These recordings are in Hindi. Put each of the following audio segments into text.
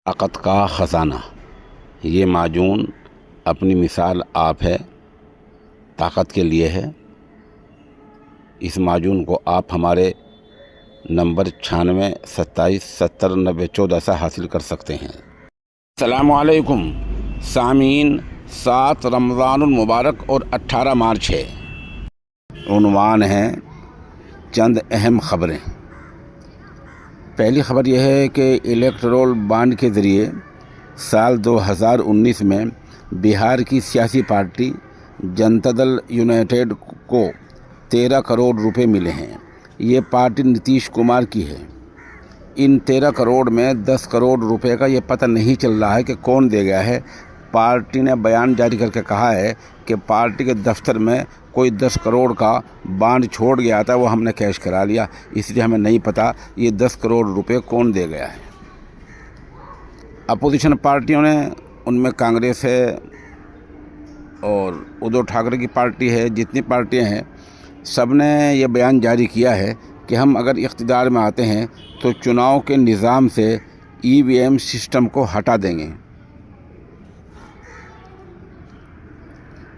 ताकत का ख़जाना। ये माजून अपनी मिसाल आप है, ताकत के लिए है। इस माजून को आप हमारे नंबर 96 27 70 90 14 से हासिल कर सकते हैं। अस्सलामुअलैकुम सामीन, 7 रमज़ानुल मुबारक और 18 मार्च है। उन्वान है चंद अहम ख़बरें। पहली ख़बर यह है कि इलेक्टोरल बॉन्ड के ज़रिए साल 2019 में बिहार की सियासी पार्टी जनता दल यूनाइटेड को 13 करोड़ रुपए मिले हैं। ये पार्टी नीतीश कुमार की है। इन 13 करोड़ में 10 करोड़ रुपए का ये पता नहीं चल रहा है कि कौन दे गया है। पार्टी ने बयान जारी करके कहा है कि पार्टी के दफ्तर में कोई 10 करोड़ का बॉन्ड छोड़ गया था, वो हमने कैश करा लिया, इसलिए हमें नहीं पता ये 10 करोड़ रुपए कौन दे गया है। अपोजिशन पार्टियों ने, उनमें कांग्रेस है और उद्धव ठाकरे की पार्टी है, जितनी पार्टियां हैं सब ने ये बयान जारी किया है कि हम अगर इख्तिदार में आते हैं तो चुनाव के निज़ाम से EVM सिस्टम को हटा देंगे।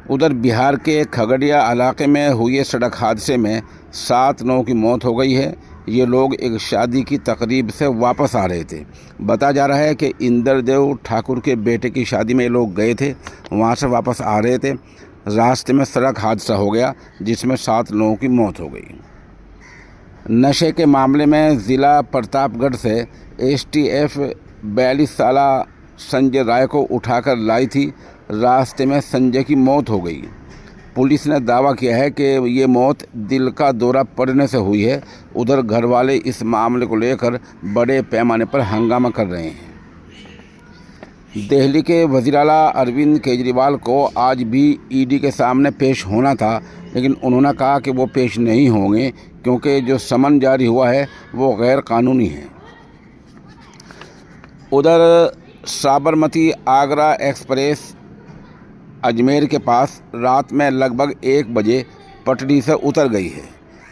उधर बिहार के खगड़िया इलाके में हुए सड़क हादसे में 7 लोगों की मौत हो गई है। ये लोग एक शादी की तकरीब से वापस आ रहे थे। बताया जा रहा है कि इंद्रदेव ठाकुर के बेटे की शादी में ये लोग गए थे, वहाँ से वापस आ रहे थे। रास्ते में सड़क हादसा हो गया जिसमें 7 लोगों की मौत हो गई। नशे के मामले में ज़िला प्रतापगढ़ से STF 42 साला संजय राय को उठाकर लाई थी। रास्ते में संजय की मौत हो गई। पुलिस ने दावा किया है कि ये मौत दिल का दौरा पड़ने से हुई है। उधर घर वाले इस मामले को लेकर बड़े पैमाने पर हंगामा कर रहे हैं। दिल्ली के वज़ीर आला अरविंद केजरीवाल को आज भी ED के सामने पेश होना था, लेकिन उन्होंने कहा कि वो पेश नहीं होंगे क्योंकि जो समन जारी हुआ है वो गैर कानूनी है। उधर साबरमती आगरा एक्सप्रेस अजमेर के पास रात में लगभग 1 बजे पटरी से उतर गई है,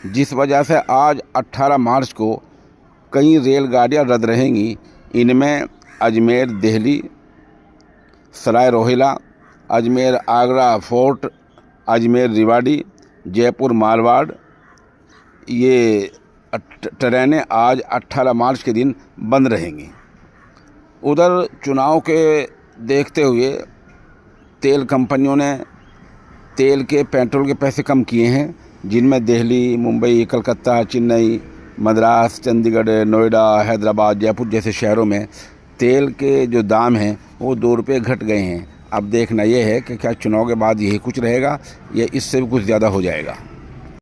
जिस वजह से आज 18 मार्च को कई रेलगाड़ियां रद्द रहेंगी। इनमें अजमेर दिल्ली, सराय रोहिला, अजमेर आगरा फोर्ट, अजमेर रेवाड़ी, जयपुर मारवाड़, ये ट्रेनें आज 18 मार्च के दिन बंद रहेंगी। उधर चुनाव के देखते हुए तेल कंपनियों ने तेल के पेट्रोल के पैसे कम किए हैं, जिनमें दिल्ली, मुंबई, कलकत्ता, चेन्नई, मद्रास, चंडीगढ़, नोएडा, हैदराबाद, जयपुर जैसे शहरों में तेल के जो दाम हैं वो 2 रुपये घट गए हैं। अब देखना ये है कि क्या चुनाव के बाद यही कुछ रहेगा या इससे भी कुछ ज़्यादा हो जाएगा।